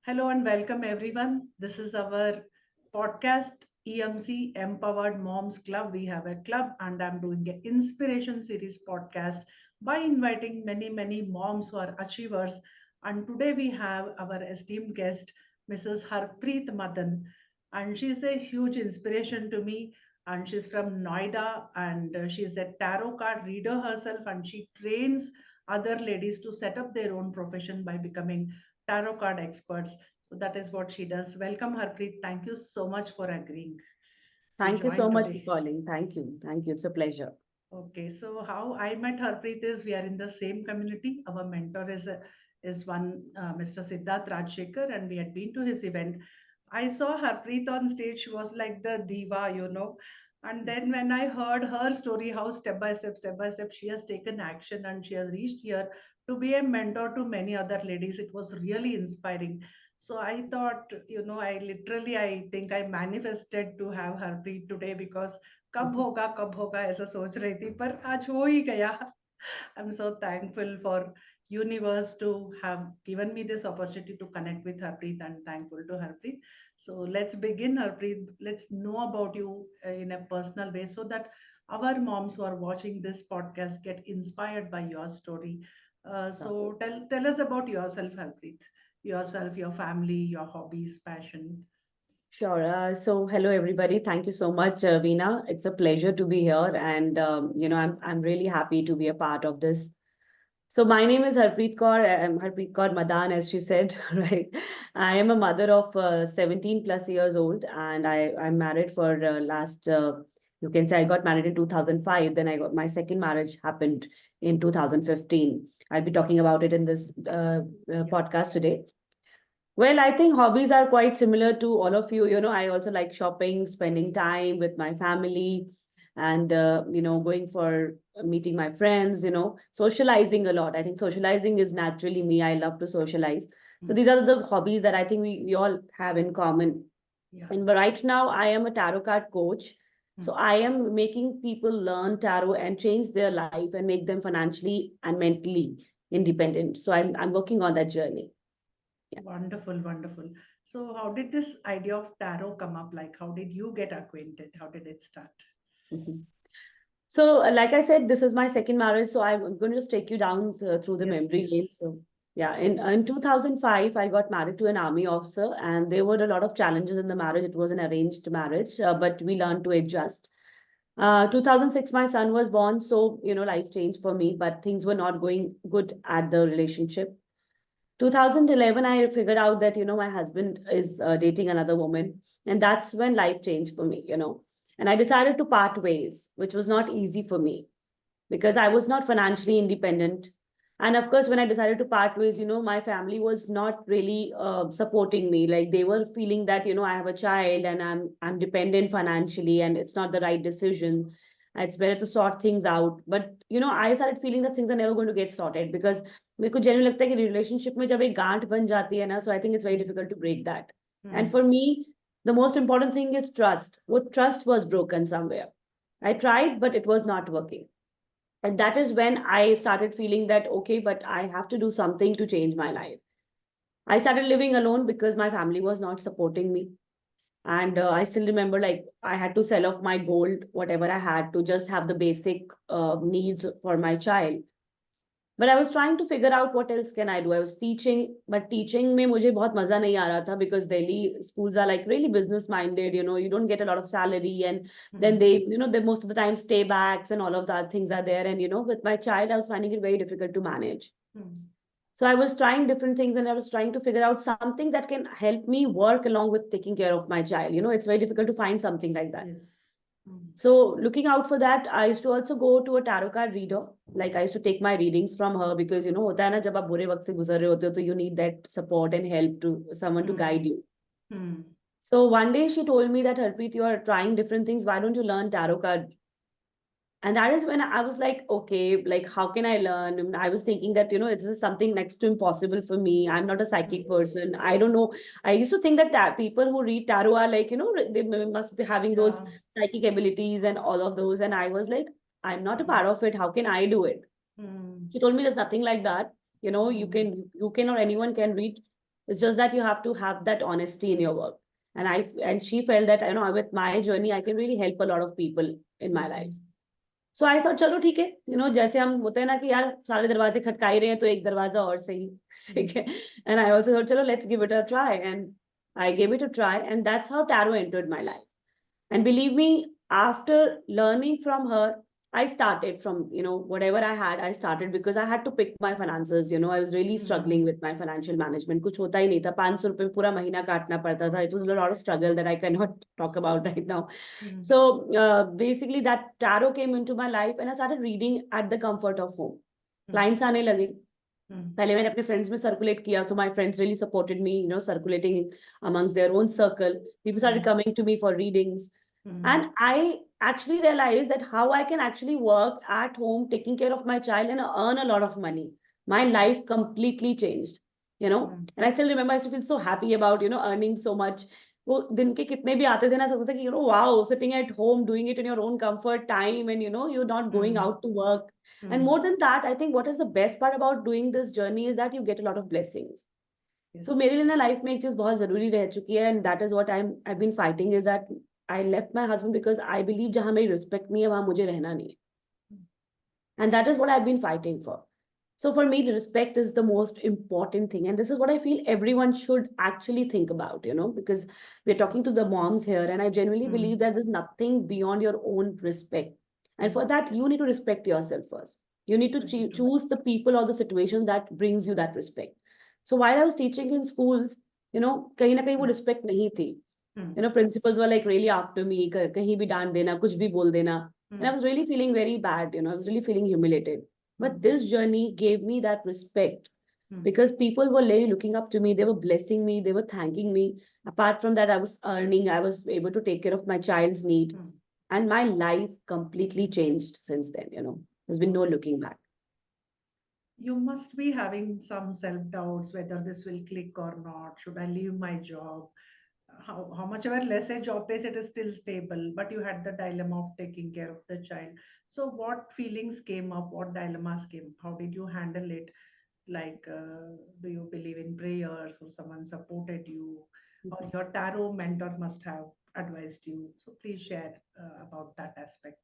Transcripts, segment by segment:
Hello and welcome everyone. This is our podcast EMC Empowered Moms Club. We have a club and I'm doing an inspiration series podcast by inviting many moms who are achievers. And today we have our esteemed guest, Mrs. Harpreet Madaan. And she's a huge inspiration to me. And she's from Noida and she's a tarot card reader herself and she trains other ladies to set up their own profession by becoming tarot card experts. So that is what she does. Welcome, Harpreet. Thank you so much for agreeing to Thank you join so much for today. calling. Thank you. Thank you. It's a pleasure. Okay, so how I met Harpreet is we are in the same community. Our mentor is one Mr. Siddharth Rajshekhar, and we had been to his event. I saw Harpreet on stage. She was like the diva. And then when I heard her story, how step by step, she has taken action and she has reached here to be a mentor to many other ladies. It was really inspiring. So I thought, I think I manifested to have Harpreet today because कब होगा ऐसा सोच रही थी पर आज हो ही गया. I'm so thankful for universe to have given me this opportunity to connect with Harpreet and thankful to Harpreet. So let's begin, Harpreet. Let's know about you in a personal way so that our moms who are watching this podcast get inspired by your story. So tell us about yourself, Harpreet. Yourself, your family, your hobbies, passion. Sure. So, hello everybody. Thank you so much, Veena. It's a pleasure to be here, and I'm really happy to be a part of this. So, my name is Harpreet Kaur. I'm Harpreet Kaur Madaan, as she said, right? I am a mother of 17 plus years old, and I'm married for last. You can say I got married in 2005. Then I got my second marriage happened in 2015. I'll be talking about it in this Yeah. podcast today. Well, I think hobbies are quite similar to all of you. I also like shopping, spending time with my family, and going for meeting my friends. Socializing a lot. I think socializing is naturally me. I love to socialize. So Mm. these are the hobbies that I think we all have in common. Yeah. And right now, I am a tarot card coach. So Mm. I am making people learn tarot and change their life and make them financially and mentally independent. So I'm working on that journey. Yeah. Wonderful, wonderful. So, how did this idea of tarot come up? Like, how did you get acquainted? How did it start? Mhm. So, like I said, this is my second marriage. So, I'm going to just take you down through the Yes, memory lane. please. So, yeah, in 2005, I got married to an army officer, and there were a lot of challenges in the marriage. It was an arranged marriage, but we learned to adjust. 2006, my son was born. So, life changed for me, but things were not going good at the relationship. 2011, I figured out that, my husband is dating another woman. And that's when life changed for me. And I decided to part ways, which was not easy for me because I was not financially independent. And of course, when I decided to part ways, my family was not really supporting me. Like they were feeling that, I have a child and I'm dependent financially and it's not the right decision. It's better to sort things out. But, I started feeling that things are never going to get sorted because मेरे को genuinely लगता है कि relationship में जब एक गांठ बन जाती है ना, so I think it's very Mm. difficult to break that. And Mm. for me, the most important thing is trust. What trust was broken somewhere. I tried, but it was not working. And that is when I started feeling that, okay, but I have to do something to change my life. I started living alone because my family was not supporting me. And I still remember like I had to sell off my gold, whatever I had, to just have the basic needs for my child. But I was trying to figure out what else can I do. I was teaching, but teaching में मुझे बहुत मजा नहीं आ रहा था because Delhi schools are like really business minded. You don't get a lot of salary, and then Mm. they most of the time stay backs and all of that things are there. And with my child, I was finding it very difficult to manage. Mm. So I was trying different things, and I was trying to figure out something that can help me work along with taking care of my child. It's very difficult to find something like that. Yes. Mm. So looking out for that, I used to also go to a tarot card reader. Like I used to take my readings from her because होता है ना जब आप बुरे वक्त से गुजर रहे होते हो तो you need that support and help to someone to Mm. guide you. Mm. So one day she told me that Harpreet, you are trying different things. Why don't you learn tarot card? And that is when I was like, okay, like how can I learn? And I was thinking that this is something next to impossible for me. I'm not a psychic Mm. person. I don't know. I used to think that people who read tarot are like they must be having those Yeah. psychic abilities and all of those. And I was like, I'm not a Mm. part of it. How can I do it? Mm. She told me there's nothing like that. You Mm. can or anyone can read. It's just that you have to have that honesty in your work. And she felt that, with my journey, I can really help a lot of people in my life. So I thought, चलो ठीक है, जैसे हम होते हैं ना कि यार सारे दरवाजे खटका ही रहे हैं तो एक दरवाजा और सही, ठीक है. And I also thought, चलो let's give it a try, and I gave it a try, and that's how tarot entered my life. And believe me, after learning from her, I started from, whatever I had, I started because I had to pick my finances. I was really struggling with my financial management. कुछ होता ही नहीं था, 500 रुपए पूरा महीना काटना पड़ता था. It was a lot of struggle that I cannot talk about right now. So basically that tarot came into my life and I started reading at the comfort of home. Clients आने लगे. पहले मैंने अपने friends में circulate किया, so my friends really supported me, circulating amongst their own circle. People started coming to me for readings. And I actually realized that how I can actually work at home, taking care of my child, and earn a lot of money. My life completely changed, And I still remember I used to feel so happy about, earning so much. वो दिन के कितने भी आते थे ना, लगता था कि wow, sitting at home doing it in your own comfort time, and you're not going out to work. And more than that, I think what is the best part about doing this journey is that you get a lot of blessings. So मेरे लिए ना life में एक चीज बहुत जरूरी रह चुकी है, and that is what I've been fighting, is that I left my husband because I believe जहाँ मेरी respect नहीं है वहाँ मुझे रहना नहीं है. And that is what I've been fighting for. So for me, the respect is the most important thing. And this is what I feel everyone should actually think about, because we're talking to the moms here. And I genuinely believe that there's nothing beyond your own respect. And for that, you need to respect yourself first. You need to choose the people or the situation that brings you that respect. So while I was teaching in schools, कहीं ना कहीं वो respect नहीं थी. Principals were like really after me, kahin bhi daan dena, kuch bhi bol dena. And I was really feeling very bad, I was really feeling humiliated. But this journey gave me that respect because people were really looking up to me. They were blessing me. They were thanking me. Apart from that, I was earning. I was able to take care of my child's need. And my life completely changed since then, There's been no looking back. You must be having some self-doubts whether this will click or not. Should I leave my job? How much ever less a job pays, it is still stable, but you had the dilemma of taking care of the child. So what feelings came up? What dilemmas came? How did you handle it? Like, do you believe in prayers, or someone supported you, or your tarot mentor must have advised you? So please share about that aspect.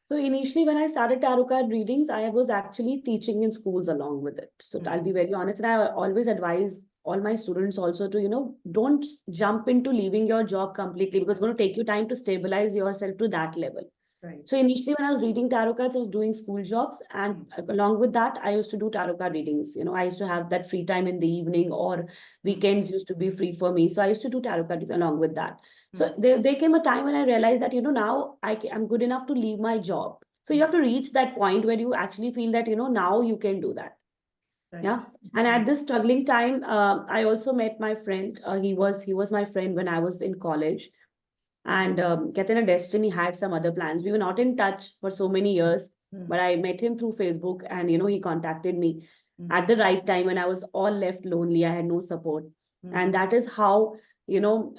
So initially, when I started tarot card readings, I was actually teaching in schools along with it. So I'll be very honest, and I always advise all my students also to, don't jump into leaving your job completely, because it's going to take you time to stabilize yourself to that level. Right. So initially, when I was reading tarot cards, I was doing school jobs, and along with that, I used to do tarot card readings. I used to have that free time in the evening, or weekends used to be free for me. So I used to do tarot cards along with that. So there came a time when I realized that, now I'm good enough to leave my job. So you have to reach that point where you actually feel that, now you can do that. Right. Yeah. And at this struggling time, I also met my friend. He was my friend when I was in college. And कहते destiny had some other plans. We were not in touch for so many years, but I met him through Facebook, and he contacted me at the right time when I was all left lonely. I had no support, and that is how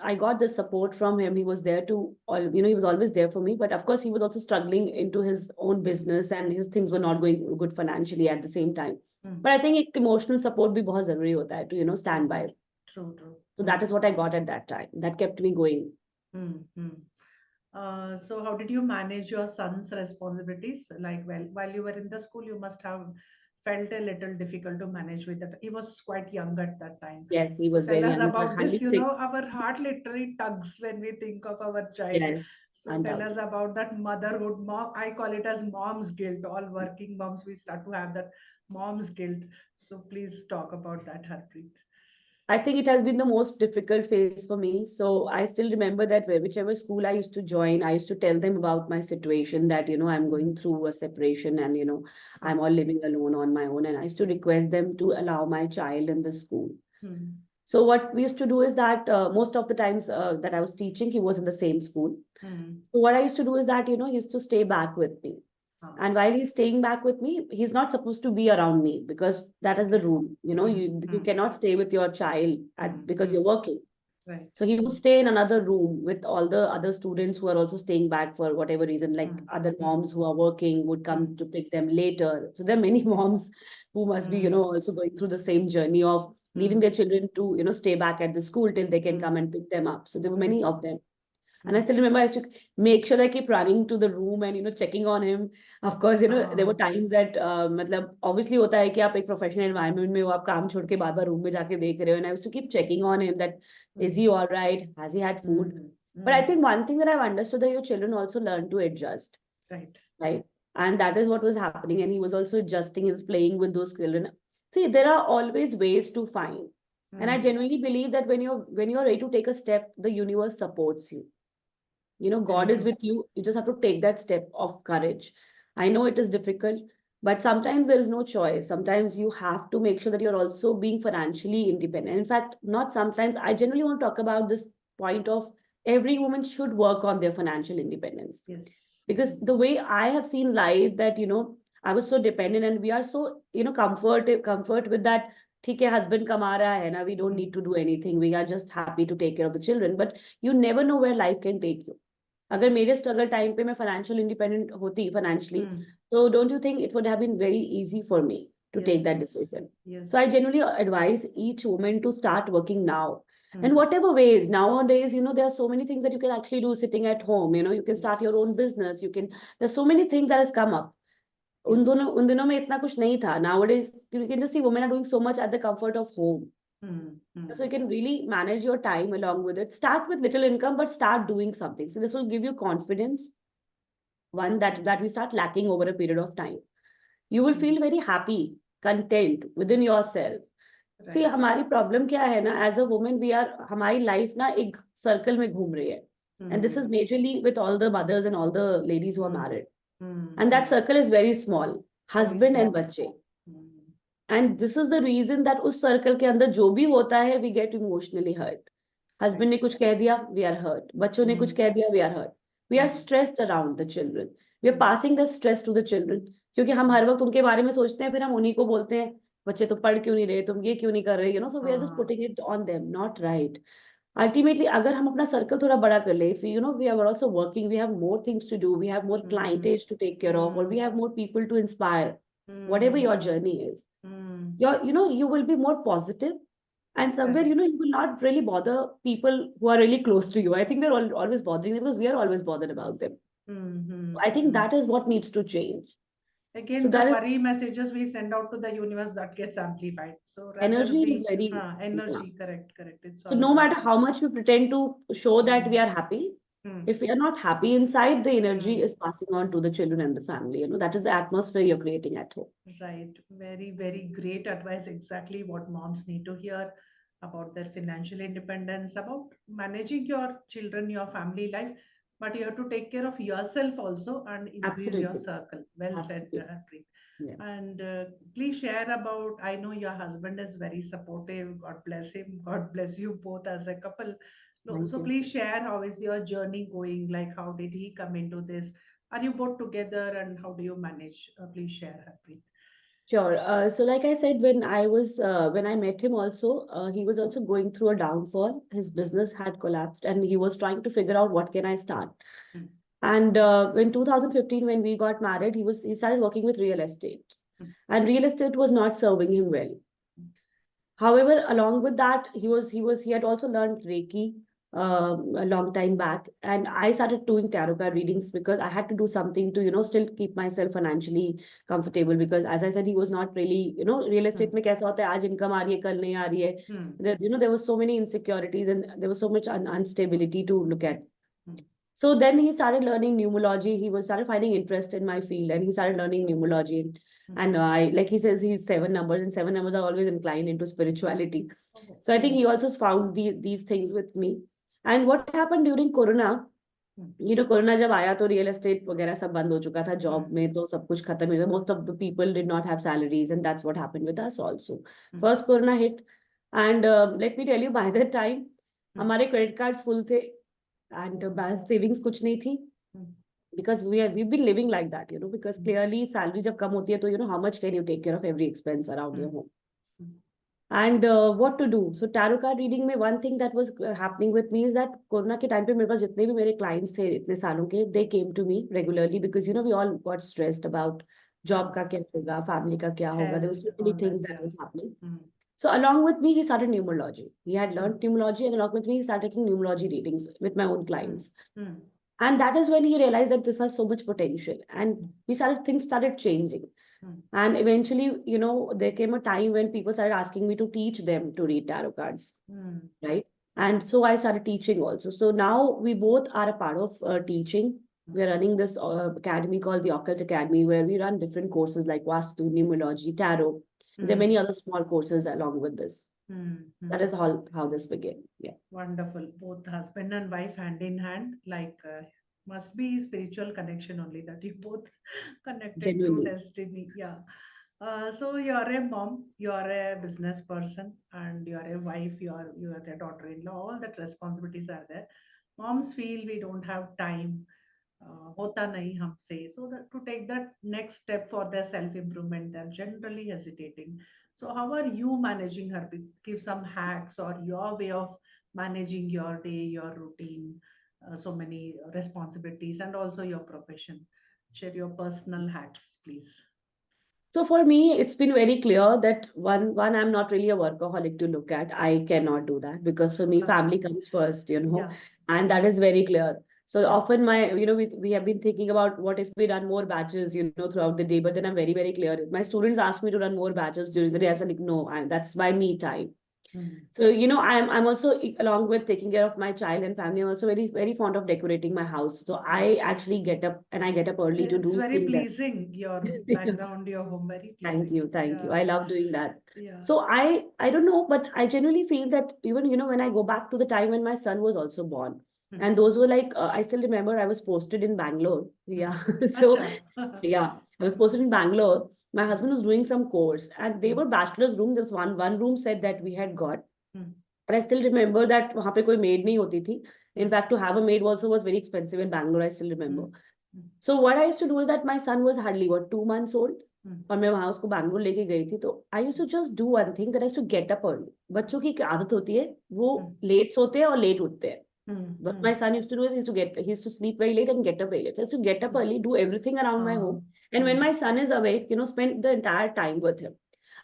I got the support from him. He was there to all, he was always there for me. But of course, he was also struggling into his own business, and his things were not going good financially at the same time. But I think emotional support भी बहुत जरूरी होता है to stand by. True. So that is what I got at that time. That kept me going. So how did you manage your son's responsibilities? Like, well, while you were in the school, you must have felt a little difficult to manage with that. He was quite young at that time. Yes, he So was tell very us young. He was about this. hardly 6. Our heart literally tugs when we think of our child. Yes, So tell us undoubtedly. about that motherhood. Mom, I call it as mom's guilt. All working moms, we start to have that mom's guilt. So please talk about that, Harpreet. I think it has been the most difficult phase for me. So I still remember that whichever school I used to join, I used to tell them about my situation, that, I'm going through a separation, and, I'm all living alone on my own. And I used to request them to allow my child in the school. So what we used to do is that most of the times that I was teaching, he was in the same school. So what I used to do is that, he used to stay back with me. And while he's staying back with me, he's not supposed to be around me, because that is the rule. You cannot stay with your child because you're working. Right. So he would stay in another room with all the other students who are also staying back for whatever reason, like other moms who are working would come to pick them later. So there are many moms who must be, also going through the same journey of leaving their children to, stay back at the school till they can come and pick them up. So there were many of them. And I still remember I used to make sure I keep running to the room and, checking on him. Of course, there were times that, मतलब obviously होता है कि आप एक professional environment में हो, आप काम छोड़ के बार-बार room में जाके देख रहे हो. And I used to keep checking on him that, is he all right? Has he had food? But I think one thing that I've understood that your children also learn to adjust. Right. And that is what was happening. And he was also adjusting, he was playing with those children. See, there are always ways to find. And I genuinely believe that when you're ready to take a step, the universe supports you. God is with you. You just have to take that step of courage. I know it is difficult, but sometimes there is no choice. Sometimes you have to make sure that you're also being financially independent. In fact, not sometimes, I generally want to talk about this point of every woman should work on their financial independence. Yes. Because the way I have seen life that, I was so dependent and we are so, comfort with that. ठीक है, husband कमा रहा है ना, we don't need to do anything. We are just happy to take care of the children. But you never know where life can take you. अगर मेरे struggle time पे मैं financial independent होती financially, so don't you think it would have been very easy for me to take that decision? Yes. So I generally advise each woman to start working now. And whatever ways, nowadays, there are so many things that you can actually do sitting at home. You can start your own business. There's so many things that has come up. उन दिनों में इतना कुछ नहीं था. Nowadays, you can just see women are doing so much at the comfort of home. So you can really manage your time along with it. Start with little income, but start doing something. So this will give you confidence. One that we start lacking over a period of time. You will feel very happy, content within yourself. See, हमारी problem क्या है ना? As a woman, हमारी life ना एक circle में घूम रही है. And this is majorly with all the mothers and all the ladies who are married. And that circle is very small. Husband and बच्चे. And this is the reason that उस circle के अंदर जो भी होता है, we get emotionally hurt. Husband ने कुछ कह दिया, we are hurt. बच्चों ने कुछ कह दिया, we are hurt. We are stressed around the children. We are passing the stress to the children. क्योंकि हम हर वक्त उनके बारे में सोचते हैं, फिर हम उन्हीं को बोलते हैं, बच्चे तो पढ़ क्यों नहीं रहे, तुम ये क्यों नहीं कर रहे, so we are just putting it on them, not right. Ultimately, अगर हम अपना circle थोड़ा बड़ा कर ले, if we are also working, we have more things to do, we have more clientage to take care of, or we have more people to inspire, whatever your journey is. You will be more positive, and somewhere, you will not really bother people who are really close to you. I think they're always bothering them because we are always bothered about them. I think that is what needs to change. Again, the worry messages we send out to the universe that gets amplified. So energy is very energy, correct. It's so no matter how much we pretend to show that we are happy, if we are not happy inside, the energy is passing on to the children and the family. That is the atmosphere you're creating at home. Right. Very, very great advice. Exactly what moms need to hear about their financial independence, about managing your children, your family life. But you have to take care of yourself also and increase your circle. Well said, Harpreet. Yes. And please share about, I know your husband is very supportive. God bless him. God bless you both as a couple. So please share, how is your journey going? Like, how did he come into this? Are you both together and how do you manage? Please share, Harpreet. Sure. So like I said, when I met him also, he was also going through a downfall. His business had collapsed and he was trying to figure out what can I start. And in 2015, when we got married, he started working with real estate. And real estate was not serving him well. However, along with that, he had also learned Reiki a long time back, and I started doing tarot card readings because I had to do something to still keep myself financially comfortable, because as I said, he was not really real estate में कैसा होता है, आज income आ रही है, कल नहीं आ रही है. There was so many insecurities and there was so much instability to look at. So then he started learning numerology. He started finding interest in my field, and he started learning numerology. And like he says, he's 7 numbers, and 7 numbers are always inclined into spirituality. So I think he also found these things with me. And what happened during Corona, Corona जब आया तो real estate वगैरह सब बंद हो चुका था, job में तो सब कुछ खत्म हो गया. Most of the people did not have salaries, and that's what happened with us also. First Corona hit, and let me tell you, by that time हमारे credit cards full थे, and savings कुछ नहीं थी. Because we've been living like that, because clearly salary जब कम होती है तो how much can you take care of every expense around your home. And what to do? So tarot card reading में one thing that was happening with me is that corona के time पे मेरे पास जितने भी मेरे clients थे इतने सालों के, they came to me regularly because we all got stressed about job का क्या होगा, family का क्या होगा. There were so many things that was happening. So along with me, he started numerology. He had learned numerology, and along with me, he started taking numerology readings with my own clients. Mm. And that is when he realized that this has so much potential. And things started changing. Mm. And eventually, there came a time when people started asking me to teach them to read tarot cards, Mm. right? And so I started teaching also. So now we both are a part of teaching. We're running this academy called the Occult Academy, where we run different courses like Vastu, Numerology, Tarot. There are many other small courses along with this. Mm. That is how this began. Yeah. Wonderful. Both husband and wife hand in hand, like must be spiritual connection only that you both connected through Genuinely. destiny. Yeah. So you're a mom, you're a business person, and you're a wife, you're a daughter-in-law. All that responsibilities are there. Moms feel we don't have time. होता नहीं हमसे, so that to take that next step for their self improvement, they're generally hesitating. So how are you managing her? Give some hacks or your way of managing your day, your routine, so many responsibilities, and also your profession. Share your personal hacks, please. So for me, it's been very clear that one, I'm not really a workaholic to look at. I cannot do that because for me, family comes first, Yeah, and that is very clear. So yeah. often we have been thinking about what if we run more batches, throughout the day, but then I'm very, very clear. My students ask me to run more batches during the day. I'm like, no, that's my me time. Mm. So, I'm also along with taking care of my child and family, I'm also very, very fond of decorating my house. So I actually Yes. get up and I get up early to It's do very things that pleasing, your background, your home, very Thank pleasing. you, thank you. Yeah, I love doing that. yeah. So I don't know, but I genuinely feel that even when I go back to the time when my son was also born, Hmm. and those were like I still remember I was posted in Bangalore. Hmm. Yeah, so Acha. yeah, I was posted in Bangalore. My Hmm. husband was doing some course, and they Hmm. were bachelor's room. There's one room set that we had got, Hmm. and I still remember that वहाँ पे कोई maid नहीं होती थी. In Hmm. fact, to have a maid also was very expensive in Bangalore. I still Hmm. remember. Hmm. So what I used to do is that my son was hardly 2 months old. Hmm. और मैं वहां उसको बैंगलोर लेके गई थी तो I used to just do one thing that I to get up early बच्चों की एक आदत होती है वो Hmm. लेट सोते हैं और लेट उठते हैं Hmm. what Hmm. my son used to do is he used to sleep very late and get up very late. So I used to get up Hmm. early, do everything around my Ah. home. And when Hmm. my son is awake, spend the entire time with him.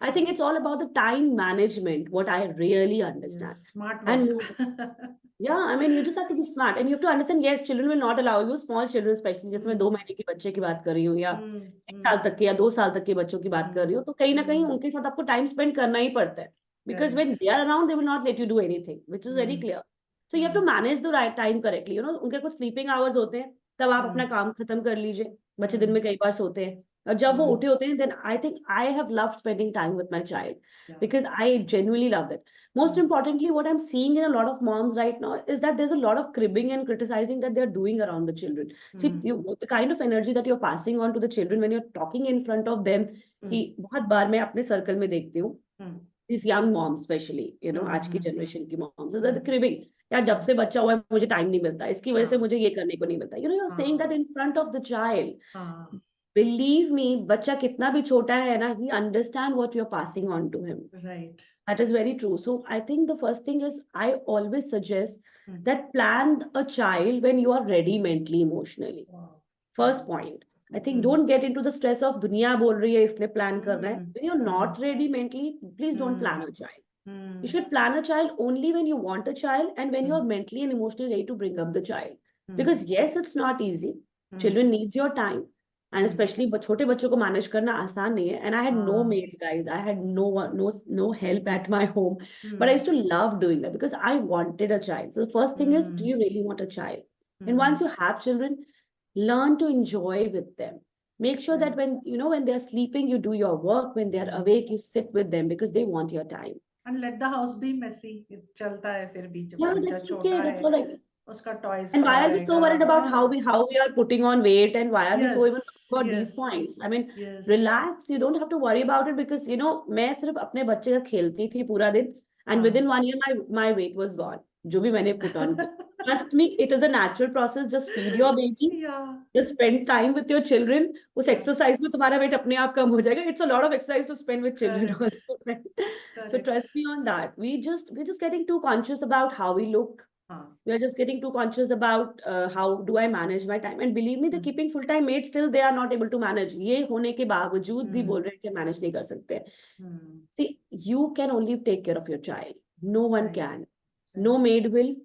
I think Ah. it's all about the time management, what I really understand. Yes, smart work. And yeah, I mean, you just have to be smart and you have to understand, yes, children will not allow you, small children especially, जैसे मैं Hmm. 2 महीने के बच्चे की बात कर रही हूँ या Hmm. 1 साल Hmm. तक के या 2 साल तक के बच्चों की बात कर Hmm. रही हूँ तो कहीं ना कहीं Hmm. उनके साथ आपको टाइम स्पेंड करना ही पड़ता है because Correct. when they are around they will not let you do anything which is very Hmm. clear. So you have to Hmm. manage the right time correctly, उनके कुछ sleeping hours होते हैं तब आप अपना Hmm. काम खत्म कर लीजिए. बच्चे दिन Hmm. में कई बार सोते हैं और जब वो Hmm. उठे होते हैं then I think I have loved spending time with my child Yeah. because I genuinely love that. Most Hmm. importantly, what I'm seeing in a lot of moms right now is that there's a lot of cribbing and criticizing that they're doing around the children. See, Hmm. the kind of energy that you're passing on to the children when you're talking in front of them, Hmm. कि बहुत बार मैं अपने circle में देखती हूँ Hmm. these young moms especially, Hmm. आज की Hmm. Generation की moms, is that the Hmm. cribbing. यार जब Hmm. से बच्चा हुआ है मुझे टाइम नहीं मिलता इसकी वजह से हाँ. मुझे ये करने को नहीं मिलता. You're saying that हाँ. in front of the child. हाँ. Believe me, बच्चा कितना भी छोटा है ना, he understand what you're passing on to him. Right. That is very true. So I think the first thing is I always suggest Hmm. that plan a child when you are ready mentally, emotionally. Wow. First Hmm. point. I think Hmm. don't get into the stress of दुनिया बोल रही है इसलिए plan करना है. Hmm. When you're Hmm. not ready mentally, please don't Hmm. plan a child. You Hmm. should plan a child only when you want a child and when Hmm. you're mentally and emotionally ready to bring up the child. Hmm. Because yes, it's not easy. Hmm. Children needs your time. And Hmm. especially छोटे बच्चों को manage करना आसान नहीं है. And I had no हाँ. maids, guys. I had no one, no help at my home. But I Hmm. used to love doing that because I wanted a child. So the first thing is, do Hmm. you really want a child? And once Hmm. you have children, learn to enjoy with them. Make sure that Right. when they're sleeping, you do your work. When they're Hmm. awake, you sit with them because they want your time. And let the house be messy. चलता है फिर भी जब Yeah, बच्चा that's okay. छोटा That's है all right. उसका toys And पड़ा why are we so रहेगा. worried about how हाँ. we are putting on weight and why are we so even Yes. about these Yes. points? I mean, Yes. relax. You don't have to worry about it because मैं सिर्फ अपने बच्चे का खेलती थी पूरा दिन and हाँ. within 1 year my weight was gone. जो भी मैंने put on किया. Trust me, it is a natural process. Just feed your baby. Yeah. Just spend time with your children. उस Yeah. exercise में तुम्हारा weight अपने आप कम हो जाएगा. It's a lot of exercise to spend with children Correct. also. Right? So Correct. trust me on that. We're just getting too conscious about how we look. हाँ. We are just getting too conscious about how do I manage my time. And believe me, the Hmm. keeping full-time maid still they are not able to manage. ये होने के बावजूद भी Hmm. बोल रहे हैं कि manage नहीं कर सकते. Hmm. See, you can only take care of your child. No one Right. can. Right. No maid will,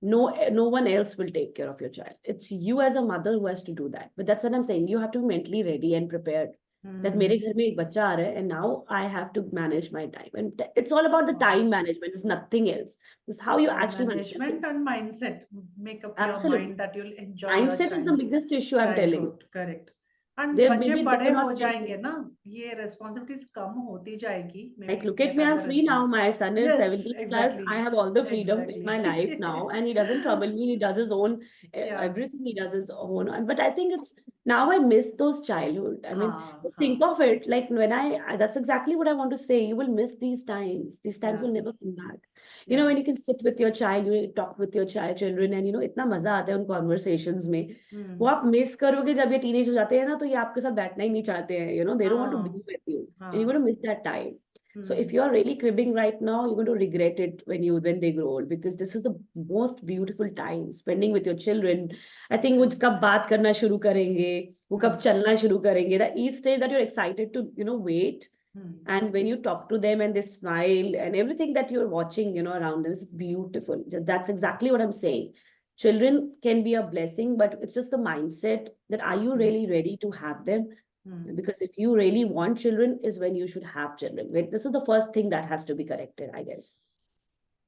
no one else will take care of your child. It's you as a mother who has to do that. But that's what I'm saying. You have to be mentally ready and prepared that Hmm. मेरे घर में एक बच्चा आ रहा है and now I have to manage my time. And it's all about the Wow. time management. It's nothing else. It's how you Time actually manage your management time. and mindset. Make up your Absolutely. mind that you'll enjoy your Mindset is the biggest issue, I'm telling you. childhood. Correct. And They बच्चे maybe they बड़े are हो not जाएंगे ready. ना, ये responsibilities कम होती जाएगी. Like, Maybe look you at get me, I'm other free now. responsibilities. My son is Yes, 17 plus. exactly. I have all the freedom in my life Exactly. now, and he doesn't trouble me. He does his own Yeah. everything. He does his own. But I think it's now I miss those childhood. I mean, हाँ, just हाँ. think of it. Like when that's exactly what I want to say. You will miss these times. These times Yeah. will never come back. Yeah. When you can sit with your child, you talk with your children, and इतना मजा आता है उन conversations में. वो Hmm. आप miss करोगे जब ये टीनेज हो जाते हैं ना, तो ये आपके साथ बैठना ही नहीं चाहते हैं. They don't want to be हाँ, with you, and you're हाँ. going to miss that time. So if Hmm. you're really cribbing right now, you're going to regret it when they grow old, because this is the most beautiful time spending with your children. I think वो कब बात करना शुरू करेंगे, वो कब Hmm. चलना शुरू करेंगे, that each stage that you're excited to wait. Hmm. And when you talk to them and they smile and everything that you're watching around them is beautiful. That's exactly what I'm saying. Children can be a blessing, but it's just the mindset that are you Hmm. really ready to have them? Hmm. Because if you really want children, is when you should have children. This is the first thing that has to be corrected, I guess.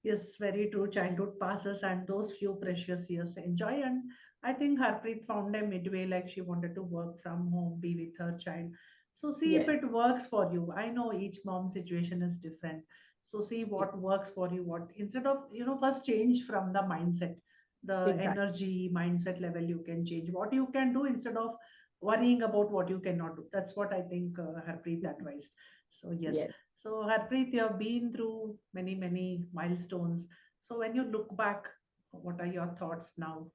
Yes, very true. Childhood passes and those few precious years enjoy. And I think Harpreet found a midway, like she wanted to work from home, be with her child. So see if Yes, it works for you. I know each mom's situation is different. So see what works for you. What instead of, first change from the mindset, the exactly. energy mindset level you can change. What you can do instead of worrying about what you cannot do. That's what I think Harpreet advised. So yes. Yes. So, Harpreet, you have been through many, many milestones. So, when you look back, what are your thoughts now?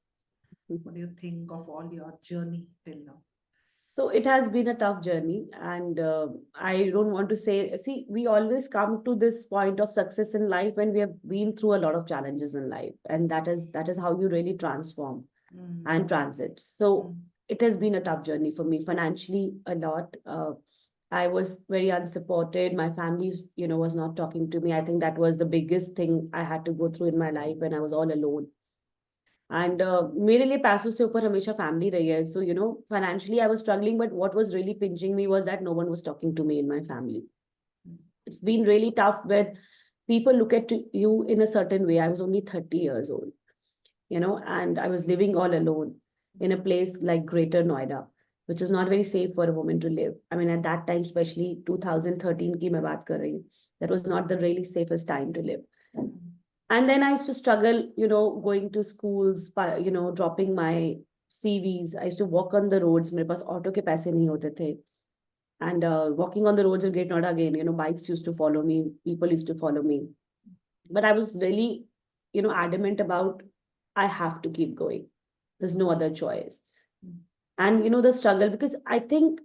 What do you think of all your journey till now? So it has been a tough journey, and I don't want to say, see, we always come to this point of success in life when we have been through a lot of challenges in life, and that is how you really transform Mm, and transit. So mm, it has been a tough journey for me financially a lot. I was very unsupported. My family, was not talking to me. I think that was the biggest thing I had to go through in my life when I was all alone. And मेरे लिए पैसों से ऊपर हमेशा family रही है. So, financially I was struggling, but what was really pinching me was that no one was talking to me in my family. mm, It's been really tough when people look at you in a certain way. I was only 30 years old, and I was living all alone in a place like Greater Noida, which is not very safe for a woman to live. I mean, at that time, especially 2013 की मैं बात कर रही हूँ, that was not the really safest time to live. mm, And then I used to struggle, going to schools, dropping my CVs. I used to walk on the roads. मेरे पास auto के पैसे नहीं होते थे. And walking on the roads in Great Noida again, bikes used to follow me, people used to follow me. But I was really, adamant about I have to keep going. There's no other choice. mm, And the struggle, because I think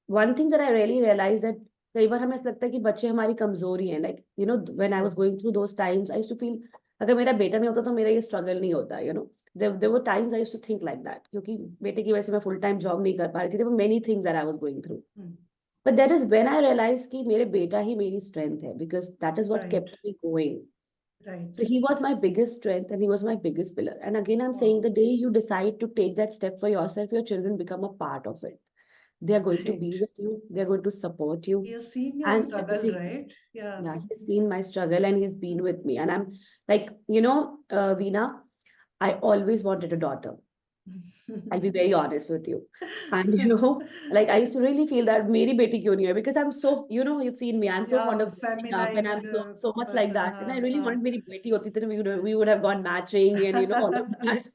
one thing that I really realized that कई बार हमें ऐसा लगता है कि बच्चे हमारी कमजोरी हैं. Like, when I was going through those times, I used to feel अगर मेरा बेटा नहीं होता तो मेरा ये struggle नहीं होता. There were times I used to think like that, क्योंकि बेटे की वजह से मैं full time job नहीं कर पा रही थी. There were many things that I was going through. mm. But that is when I realized कि मेरे बेटा ही मेरी strength है, because that is what Right, kept me going. right. So he was my biggest strength and he was my biggest pillar. And again, I'm saying Wow, the day you decide to take that step for yourself, your children become a part of it. They are going to right. be with you, they're going to support you, You've seen your and struggle, everything. right? Yeah. Yeah, he's seen my struggle and he's been with me. And I'm like, Veena, I always wanted a daughter. I'll be very honest with you. And like I used to really feel that मेरी बेटी क्यों नहीं है, because I'm so, you've seen me, I'm so fond Yeah, of dressing up and I'm feminine so much like person. that. And I really Huh. wanted मेरी बेटी होती तो we would have gone matching and all of that.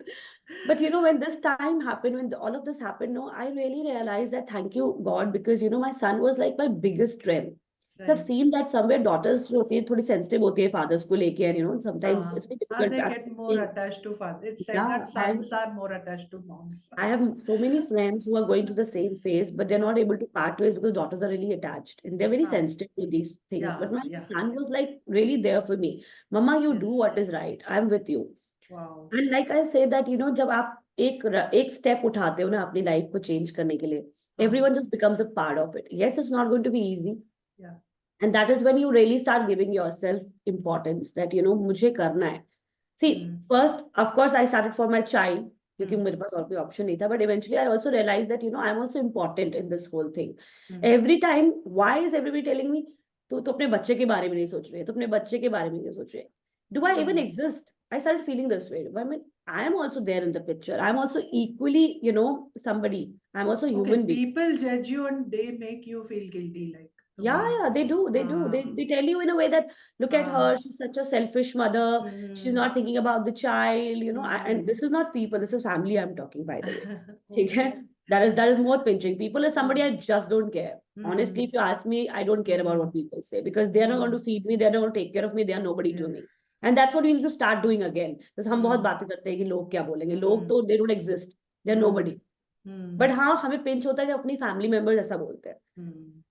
But when this time happened, when all of this happened, no, I really realized that thank you God, because my son was like my biggest strength. So I've Right. seen that somewhere daughters जो होती है थोड़ी sensitive होती है fathers को लेके, and sometimes it's very difficult. They get more attached to father. It's said Yeah, that sons are more attached to moms. I have so many friends who are going through the same phase, but they're not able to part ways because daughters are really attached and they're very Huh. sensitive to these things. But Yeah, my yeah. son was like really there for me. Mama, you do Yes. what is right. I'm with you. Wow. And like I say that, जब आप एक step उठाते हो ना अपनी life को change करने के लिए, Huh. everyone just becomes a part of it. Yes, it's not going to be easy. Yeah. And that is when you really start giving yourself importance that, मुझे करना है. See, first, of course, I started for my child, क्योंकि मेरे पास और कोई option नहीं था. But eventually, I also realized that, I'm also important in this whole thing. Every time, why is everybody telling me, तू तो अपने बच्चे के बारे में नहीं सोच रही है, तो अपने बच्चे के बारे में नहीं सोच रही है. Do I even exist? I started feeling this way. I mean, I am also there in the picture. I'm also equally, somebody. I'm also a Okay, human being. people judge you and they make you feel guilty, like. Yeah, they do. They do. They tell you in a way that, look at her, she's such a selfish mother. She's not thinking about the child, and this is not people, this is family I'm talking, by the way. ठीक है? That is more pinching. People is somebody I just don't care. Honestly, if you ask me, I don't care about what people say because they are not going to feed me, they are not going to take care of me, they are nobody to me. And that's what we need to start doing again. Because हम बहुत बातें करते हैं कि लोग क्या बोलेंगे. लोग तो they don't exist. They are nobody. But हाँ हमें pinch होता है जब अपनी family members ऐसा बोलते हैं.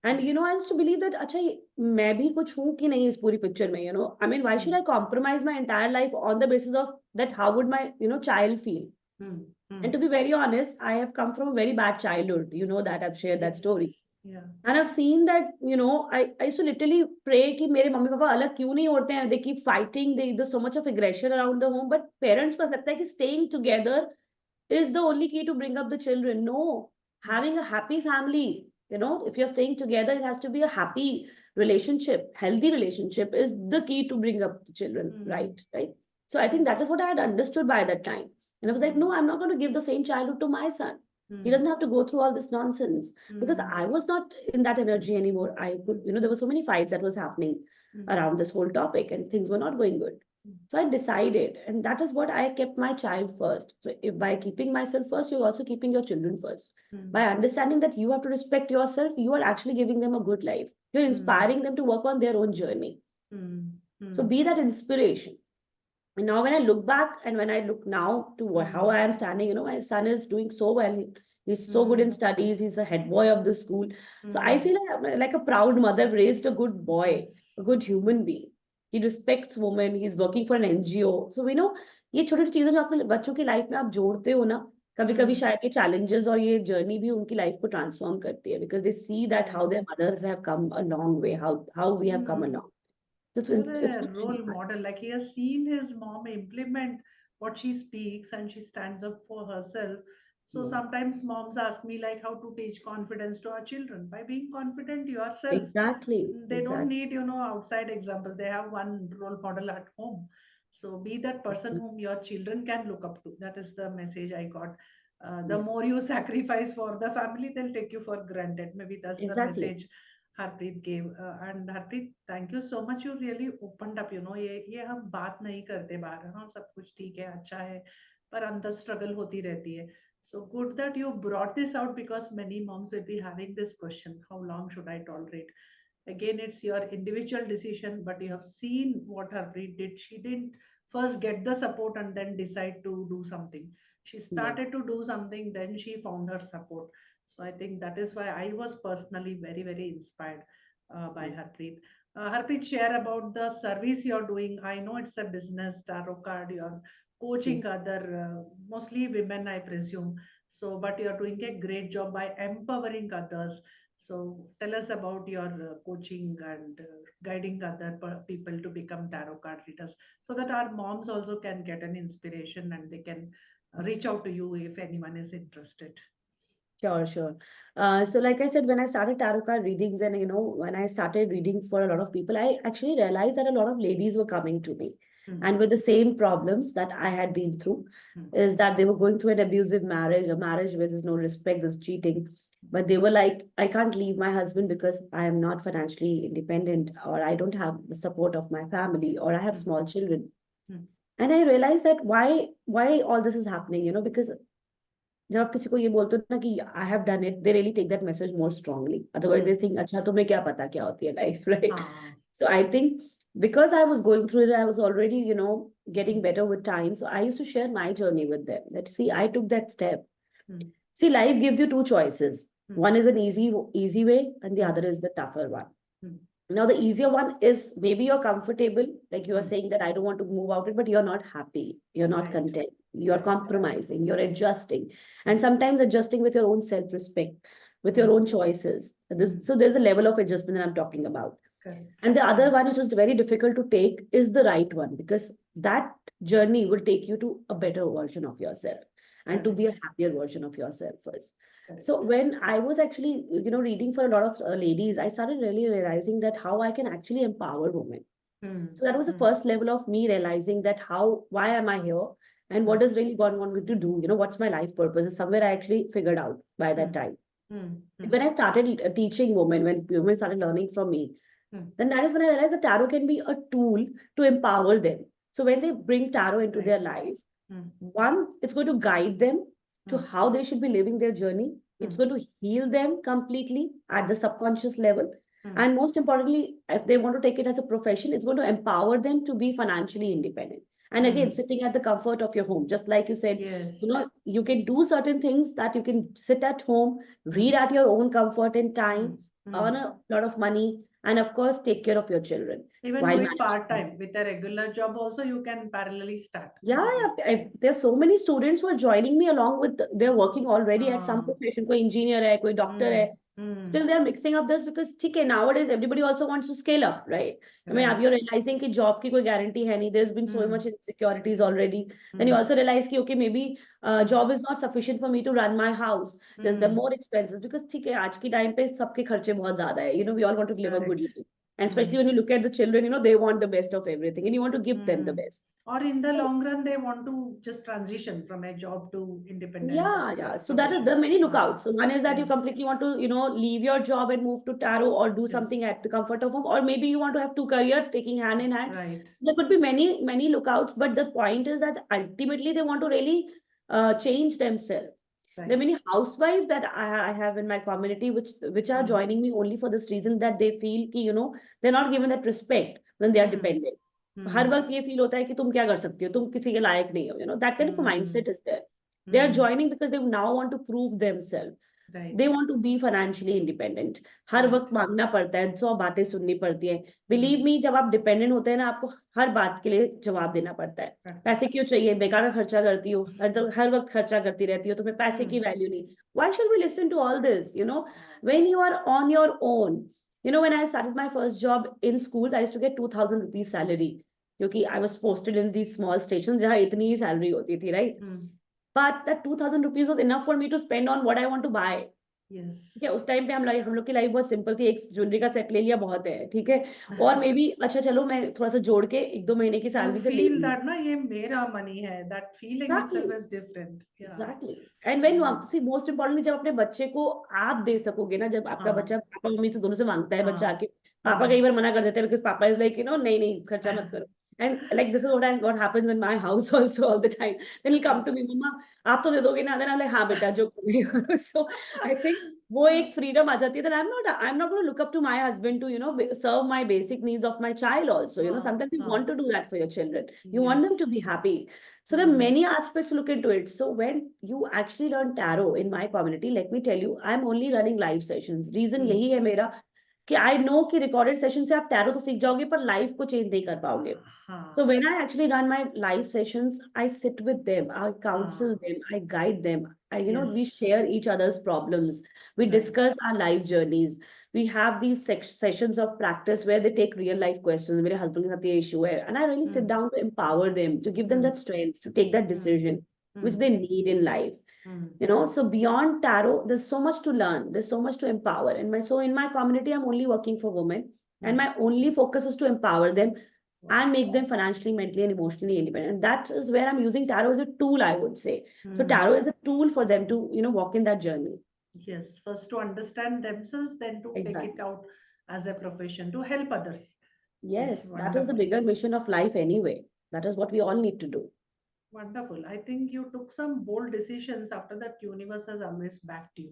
And I used to believe that अच्छा मैं भी कुछ हूँ कि नहीं इस पूरी picture में, I mean, why should I compromise my entire life on the basis of that how would my child feel? And to be very honest, I have come from a very bad childhood. You know that I've shared that story. Yeah. And I've seen that, I used to literally pray कि मेरे mummy papa अलग क्यों नहीं होते हैं? They keep fighting. There's so much of aggression around the home. But parents को लगता है कि staying together is the only key to bring up the children. No, having a happy family, if you're staying together, it has to be a happy relationship. Healthy relationship is the key to bring up the children, right? So I think that is what I had understood by that time. And I was like, no, I'm not going to give the same childhood to my son. He doesn't have to go through all this nonsense because I was not in that energy anymore. I could, there were so many fights that was happening around this whole topic and things were not going good. So I decided, and that is what I kept my child first. So if by keeping myself first, you're also keeping your children first. By understanding that you have to respect yourself, you are actually giving them a good life. You're inspiring them to work on their own journey. So be that inspiration. And now when I look back and when I look now to how I am standing, my son is doing so well. He's so good in studies. He's a head boy of the school. So I feel like a proud mother raised a good boy, a good human being. He respects women. He's working for an NGO. So ये छोटी छोटी चीजें जो अपने बच्चों की life में आप जोड़ते हो ना, कभी कभी शायद ये challenges और ये journey भी उनकी लाइफ को transform करती है because they see that how their mothers have come a long way, how we have come along. It's a role model. Like he has seen his mom implement what she speaks and she stands up for herself. So sometimes moms ask me like how to teach confidence to our children by being confident yourself. Exactly. They don't need, outside example. They have one role model at home. So be that person whom your children can look up to. That is the message I got. The more you sacrifice for the family, they'll take you for granted. Maybe that's the message Harpreet gave. And Harpreet, thank you so much. You really opened up. ये हम बात नहीं करते बाहर. हाँ, सब कुछ ठीक है, अच्छा है, पर अंदर struggle होती रहती है. So good that you brought this out because many moms will be having this question: how long should I tolerate? Again, it's your individual decision, but you have seen what Harpreet did. She didn't first get the support and then decide to do something. She started to do something, then she found her support. So I think that is why I was personally very, very inspired by Harpreet. Harpreet, share about the service you're doing. I know it's a business, tarot card, you're coaching other, mostly women, I presume. So, but you're doing a great job by empowering others. So tell us about your coaching and guiding other people to become tarot card readers so that our moms also can get an inspiration and they can reach out to you if anyone is interested. Sure. So like I said, when I started tarot card readings and, when I started reading for a lot of people, I actually realized that a lot of ladies were coming to me and with the same problems that I had been through is that they were going through an abusive marriage, a marriage where there's no respect, there's cheating. But they were like, I can't leave my husband because I am not financially independent or I don't have the support of my family or I have small children. And I realized that why all this is happening, because जब आप किसी को ये बोलते हो ना कि I have done it, they really take that message more strongly. Otherwise, they think, अच्छा तुम्हें क्या पता क्या होती है life, right? So I think because I was going through it, I was already, getting better with time. So I used to share my journey with them. That see, I took that step. See, life gives you two choices. One is an easy way, and the other is the tougher one. Now, the easier one is maybe you're comfortable, like you are saying that I don't want to move out it, but you're not happy, you're not content, you're compromising, you're adjusting, and sometimes adjusting with your own self-respect, with your own choices. So there's a level of adjustment that I'm talking about. Correct. And the other one, which is very difficult to take, is the right one, because that journey will take you to a better version of yourself and to be a Correct. happier version of yourself first. So Correct. when I was actually, reading for a lot of ladies, I started really realizing that how I can actually empower women. Hmm. So that was the Hmm. first level of me realizing that why am I here, and what Hmm. does really God want me to do? What's my life purpose? Is somewhere I actually figured out by that Hmm. time. Hmm. Hmm. When I started teaching women, when women started learning from me, Hmm. then that is when I realized that tarot can be a tool to empower them. So when they bring tarot into their Right. life, Hmm. one, it's going to guide them to Hmm. how they should be living their journey. It's Hmm. going to heal them completely at Hmm. the subconscious level. Hmm. And most importantly, if they want to take it as a profession, it's going to empower them to be financially independent. And again, Hmm. sitting at the comfort of your home, just like you said, Yes. you can do certain things that you can sit at home, read Hmm. at your own comfort and Hmm. time, earn Hmm. a lot of money, and of course, take care of your children Even while do it part managing. time with a regular job, also you can parallelly start. Yeah, Hmm. yeah. There's so many students who are joining me along with, they're working already at some Ah. profession. कोई engineer है, कोई doctor है. Hmm. Hmm. Still, they're mixing up this because ठीक है, nowadays everybody also wants to scale up, right? I mean, अब Right. you're realizing कि job की कोई guarantee है नहीं. There's been so much Hmm. insecurities already. Then you Hmm. also realize कि okay, maybe Hmm. job is not sufficient for me to run my house. There's the Hmm. more expenses because ठीक है, आज की time पे सबके खर्चे बहुत ज़्यादा है. We all want to live a good Correct. life. And Hmm. especially when you look at the children, they want the best of everything and you want to give them the Hmm. best. Or in the long run, they want to just transition from a job to independent Yeah, yeah. So that is, there profession. are many Ah. lookouts. So one is that you Yes. completely want to, leave your job and move to tarot or do something Yes. at the comfort of home, or maybe you want to have two career taking hand in hand. Right. There could be many, many lookouts, but the point is that ultimately they want to really change themselves. There are Right. many housewives that I have in my community, which are Hmm. joining me only for this reason that they feel कि, they're not given that respect when they are Hmm. dependent. Her Hmm. वक्त ये feel होता है कि तुम क्या कर सकती हो, तुम किसी के लायक नहीं हो, that kind of a Hmm. mindset is there. They are Hmm. joining because they now want to prove themselves. They Right. want to be financially independent. Her Right. वक्त मांगना पड़ता है, 100 बातें सुननी पड़ती है. Hmm. Believe me, जब आप डिपेंडेंट होते हैं ना, आपको हर बात के लिए जवाब देना पड़ता है. Correct. पैसे क्यों चाहिए, बेकार का खर्चा करती हो, हर वक्त खर्चा करती रहती हो, तुम्हें पैसे की Hmm. वैल्यू नहीं. Why should we listen to all this? When you are on your own. When I started my first job in schools, I used to get 2,000 rupees salary, क्योंकि I was posted in these small stations जहाँ इतनी ही salary होती थी, right? Hmm. But that 2,000 rupees was enough for me to spend on what I want to buy. ठीक है, Yes. उस time पे हम लोग की लाइफ बहुत सिंपल थी. एक ज्वेलरी का सेट ले लिया, बहुत है, ठीक है. और मे बी अच्छा चलो मैं थोड़ा सा जोड़ के 1-2 महीने की You सैलरी से ले feel लूँ. that na ye mera money hai. That feeling itself Exactly. is different. Yeah. Exactly. And when Hmm. see, most importantly, जब अपने बच्चे को आप दे सकोगे ना, जब आपका हाँ. बच्चा पापा मम्मी से दोनों से मांगता है, बच्चा हाँ. आके, पापा हाँ. कई बार मना कर देते हैं because पापा is like, नहीं नहीं खर्चा मत करो. And like this is what happens in my house also all the time. Then he'll come to me, मम्मा आप तो दे दोगे ना. Then I'm like, हाँ बेटा जो करो. So I think वो एक freedom आ जाती है. Then I'm not going to look up to my husband to serve my basic needs of my child also. हाँ. Sometimes you want हाँ. to do that for your children. You want them to Yes. be happy. So there are Hmm. many aspects to look into it. So when you actually learn tarot in my community, let me tell you, I'm only running live sessions. Reason Hmm. यही है मेरा कि I know कि recorded session से आप tarot तो सीख जाओगे पर life को change नहीं कर पाओगे. So हाँ. when I actually run my live sessions, I sit with them, I counsel हाँ. them, I guide them. We Yes. share each other's problems. We Right. discuss our life journeys. We have these sessions of practice where they take real life questions. मेरे husband के साथ ये issue है, and I really sit Hmm. down to empower them, to give them Hmm. that strength to take that Hmm. decision which Hmm. they need in life. Hmm. So beyond tarot, there's so much to learn. There's so much to empower. So in my community, I'm only working for women, and Hmm. my only focus is to empower them and Wow. make them financially, mentally, and emotionally independent. And that is where I'm using tarot as a tool, I would say. So Hmm. tarot is a tool for them to, walk in that journey. Yes. First to understand themselves, then to take it Exactly. out as a profession to help others. Is Yes, that is the wonderful. bigger mission of life anyway. That is what we all need to do. Wonderful. I think you took some bold decisions. After that, universe has always backed you.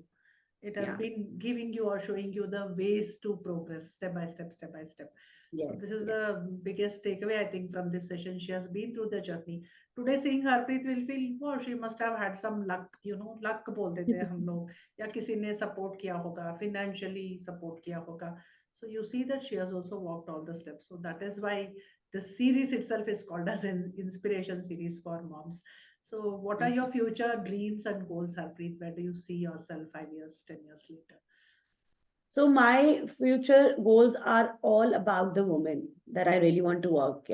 It has Yeah. been giving you or showing you the ways to progress step by step, step by step. So Yes. this is Yes. the biggest takeaway I think from this session. She has been through the journey. Today seeing Harpreet will feel, oh, she must have had some luck, luck बोल देते हैं हम लोग या किसी ने support किया होगा, financially support किया होगा. So you see that she has also walked all the steps. So that is why the series itself is called as an inspiration series for moms. So, what are your future dreams and goals, Harpreet? Where do you see yourself 5 years, 10 years later? So my future goals are all about the women that I really want to work.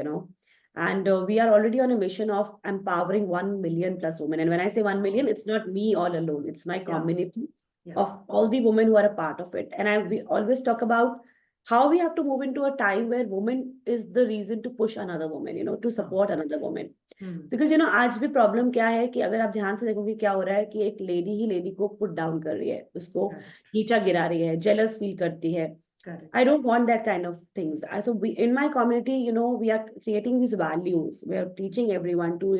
And we are already on a mission of empowering 1 million plus women. And when I say 1 million, Wow. it's not me all alone. It's my Yeah. community Yeah. of all the women who are a part of it. And we always talk about how we have to move into a time where woman is the reason to push another woman, to हाँ. support another woman. Hmm. Because आज भी problem क्या है कि अगर आप ध्यान से देखोगे क्या हो रहा है कि एक लेडी ही लेडी को पुट डाउन कर रही है, उसको Correct. नीचा गिरा रही है, जेलस फील करती है. Correct. I don't want that kind of things. So in my community, we are creating these values. We are teaching everyone to,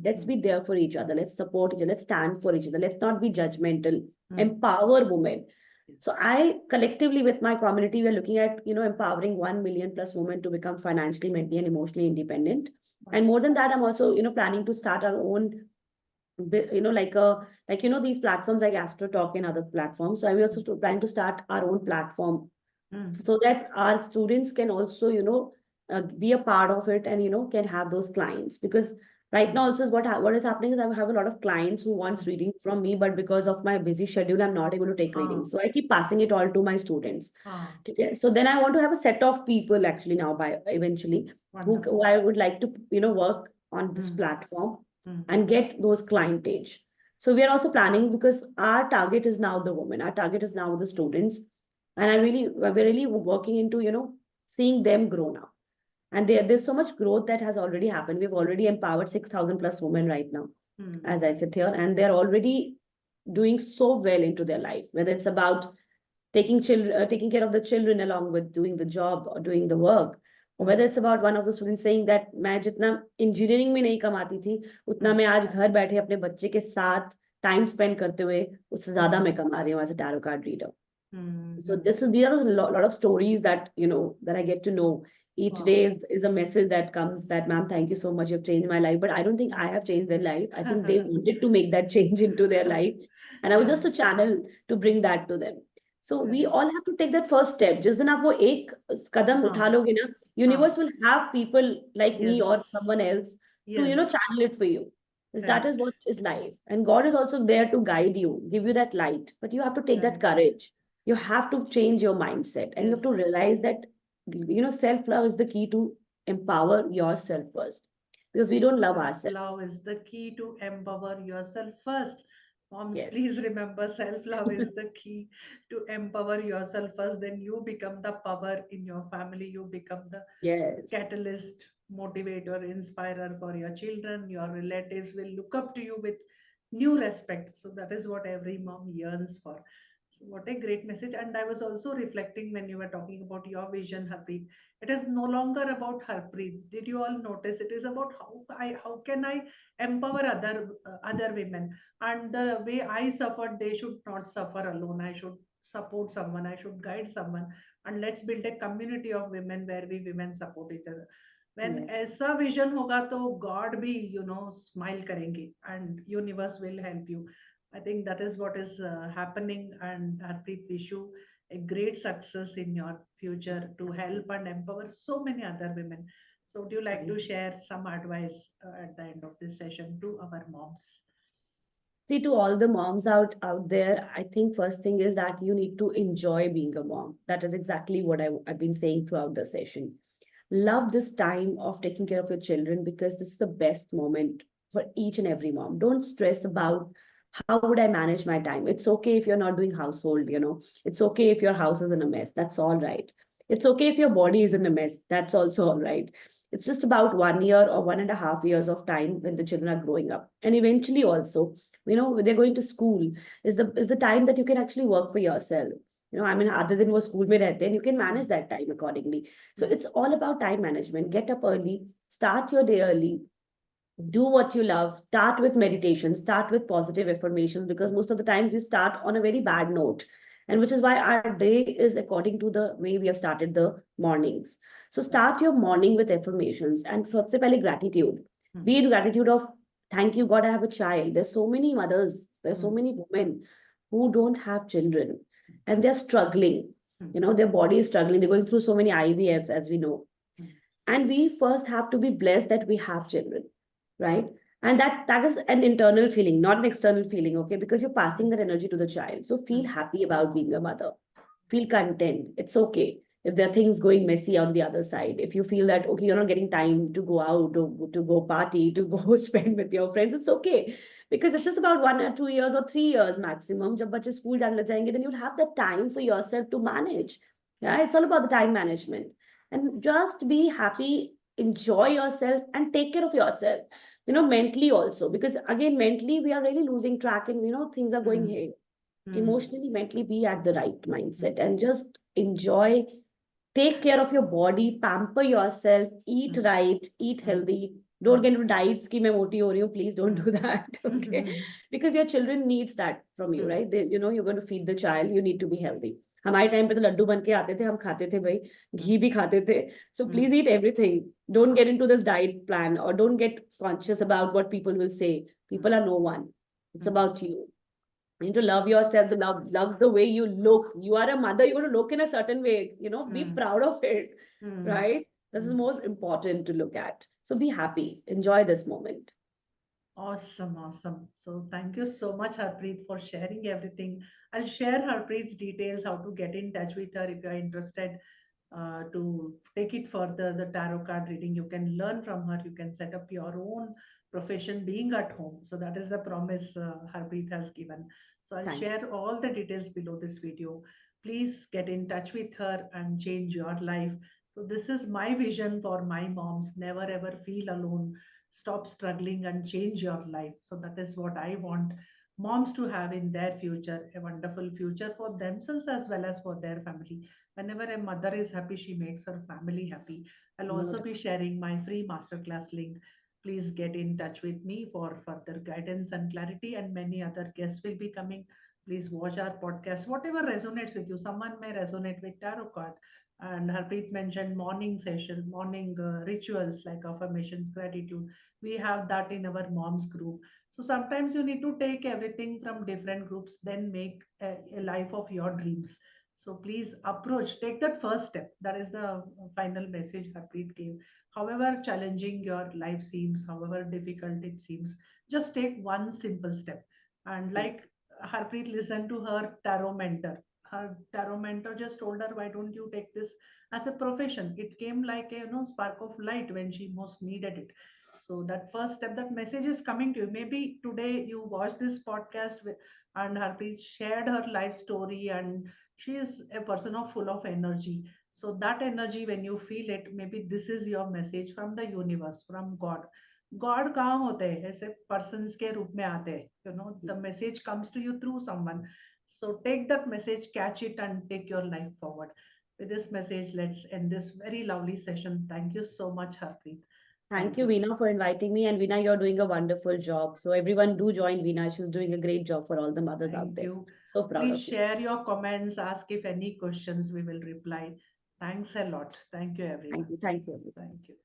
let's be there for each other. Let's support each other. Let's stand for each other. Let's not be judgmental. Hmm. Empower women. So Yes. I collectively with my community, we are looking at, empowering 1 million plus women to become financially, mentally, and emotionally independent. And Wow. more than that, I'm also, planning to start our own, these platforms like Astro Talk and other platforms. So I'm also planning to start our own platform Hmm. so that our students can also, be a part of it and, can have those clients. Because right now also is what is happening is I have a lot of clients who wants reading from me, but because of my busy schedule, I'm not able to take reading. हाँ. So I keep passing it all to my students. हाँ. Okay? So then I want to have a set of people actually now by eventually who Wonderful. I would like to, work on this Hmm. platform Hmm. and get those clientage. So we are also planning because our target is now the women. Our target is now the students. And we're really working into, seeing them grow now. And there's so much growth that has already happened. We've already empowered 6,000 plus women right now, Hmm. as I sit here, and they're already doing so well into their life, whether it's about taking care of the children along with doing the job or doing the work, or whether it's about one of the students saying that मैं जितना engineering में नहीं कमाती थी उतना Hmm. मैं आज घर बैठे अपने बच्चे के साथ टाइम स्पेंड करते हुए उससे ज्यादा Hmm. मैं कमा रही हूँ as a tarot card reader. Hmm. So Hmm. these are a lot of stories that I get to know. Each Wow. day is a message that comes that, ma'am, thank you so much. You've changed my life. But I don't think I have changed their life. I think they wanted to make that change into their life. And I was Yeah. just a channel to bring that to them. So we Correct. all have to take that first step. जिस दिन आप वो एक कदम उठा हाँ. लोगे ना, हाँ. universe will have people like me or Yes. someone else to, Yes. channel it for you. Because that is Correct. what is life. And God is also there to guide you, give you that light. But you have to take that Correct. courage. You have to change your mindset and you have to Yes. realize that self love is the key to empower yourself first, because we don't love Self ourselves. love is the key to empower yourself first. Moms, Yes, please remember self love is the key to empower yourself first. Then you become the power in your family. You become the yes, catalyst, motivator, inspirer for your children. Your relatives will look up to you with new respect. So that is what every mom yearns for. So what a great message. And I was also reflecting when you were talking about your vision, Harpreet. It is no longer about Harpreet. Did you all notice? It is about how can I empower other women, and the way I suffered, they should not suffer alone. I should support someone. I should guide someone, and let's build a community of women where we women support each other. When yes. ऐसा vision होगा तो God भी smile करेंगे and universe will help you. I think that is what is happening, and Harpreet, wish you a great success in your future to help and empower so many other women. So would you like Thank to you. share some advice at the end of this session to our moms? See, to all the moms out there, I think first thing is that you need to enjoy being a mom. That is exactly what I've been saying throughout the session. Love this time of taking care of your children because this is the best moment for each and every mom. Don't stress about how would I manage my time. It's okay if you're not doing household. It's okay if your house is in a mess. That's all right. It's okay if your body is in a mess. That's also all right. It's just about 1 year or 1.5 years of time when the children are growing up. And eventually also, when they're going to school is the time that you can actually work for yourself. I mean, other than वो school में रहते हैं, you can Hmm. manage that time accordingly. So Hmm. it's all about time management. Get up early, start your day early, do what you love, start with meditation, start with positive affirmations, because most of the times we start on a very bad note. And which is why our day is according to the way we have started the mornings. So start your morning with affirmations and सबसे पहले gratitude. Hmm. Be in gratitude of thank you God I have a child. There's so many mothers, there's so Hmm. many women who don't have children and they're struggling. Hmm. Their body is struggling. They're going through so many IVFs, as we know. Hmm. And we first have to be blessed that we have children, right? And that is an internal feeling, not an external feeling, okay? Because you're passing that energy to the child. So feel Hmm. happy about being a mother. feel content. It's okay if there are things going messy on the other side. If you feel that, okay, you're not getting time to go out or to go party, to go spend with your friends, it's okay. Because it's just about 1 or 2 years or 3 years maximum. जब बच्चे school जाने लग जाएंगे, then you'll have the time for yourself to manage. Yeah, it's all about the time management. And just be happy, enjoy yourself, and take care of yourself. Mentally also. Because again, mentally, we are really losing track and, things are going Hmm. here. Hmm. Emotionally, mentally, be at the right mindset and just enjoy, take care of your body, pamper yourself, eat Hmm. right, eat Hmm. healthy. Don't Hmm. get into diets ki main moti ho rahi hu. Please don't do Hmm. that. Okay. Hmm. Because your children needs that from you, Hmm. right? You're going to feed the child. You need to be healthy. हमारे time पे तो लड्डू बन के आते थे, हम खाते थे भाई, Hmm. घी भी खाते थे. So Hmm. please eat everything. Don't get into this diet plan or don't get conscious about what people will say. People are no one. It's Hmm. about you. You need to love yourself, the love the way you look. You are a mother, you're going to look in a certain way, be Hmm. proud of it, Hmm. right? This is Hmm. most important to look at. So be happy, enjoy this moment. Awesome, awesome. So thank you so much, Harpreet, for sharing everything. I'll share Harpreet's details, how to get in touch with her if you're interested to take it further. The tarot card reading, you can learn from her. You can set up your own profession being at home. So that is the promise Harpreet has given. So I'll Thank share all the details below this video. Please get in touch with her and change your life. So this is my vision for my moms. Never ever feel alone. Stop struggling and change your life. So that is what I want moms to have in their future, a wonderful future for themselves as well as for their family. Whenever a mother is happy, she makes her family happy. I'll you. No also doubt. be sharing my free masterclass link. Please get in touch with me for further guidance and clarity, and many other guests will be coming. Please watch our podcast, whatever resonates with you. Someone may resonate with tarot card, and Harpreet mentioned morning session, morning rituals like affirmations, gratitude. We have that in our moms group. So sometimes you need to take everything from different groups, then make a life of your dreams. So please approach, take that first step. That is the final message Harpreet gave. However challenging your life seems, however difficult it seems, just take one simple step. And Yeah. like Harpreet listened to her tarot mentor. Her tarot mentor just told her, "Why don't you take this as a profession?" It came like a spark of light when she most needed it. So that first step, that message is coming to you. Maybe today you watch this podcast with, and Harpreet shared her life story, and she is a person of full of energy. So that energy, when you feel it, maybe this is your message from the universe, from God. God कहाँ होते हैं ऐसे persons के रूप में आते हैं the message comes to you through someone so take that message, catch it, and take your life forward. With this message, let's end this very lovely session. Thank you so much, Harpreet. Thank Thank you, you. Veena, for inviting me. And Veena, you're doing a wonderful job. So everyone do join Veena. She's doing a great job for all the mothers out Thank there. you. So proud Please of you. share your comments, ask if any questions, we will reply. Thanks a lot. Thank you, Thank everyone. you. Thank you. Thank you.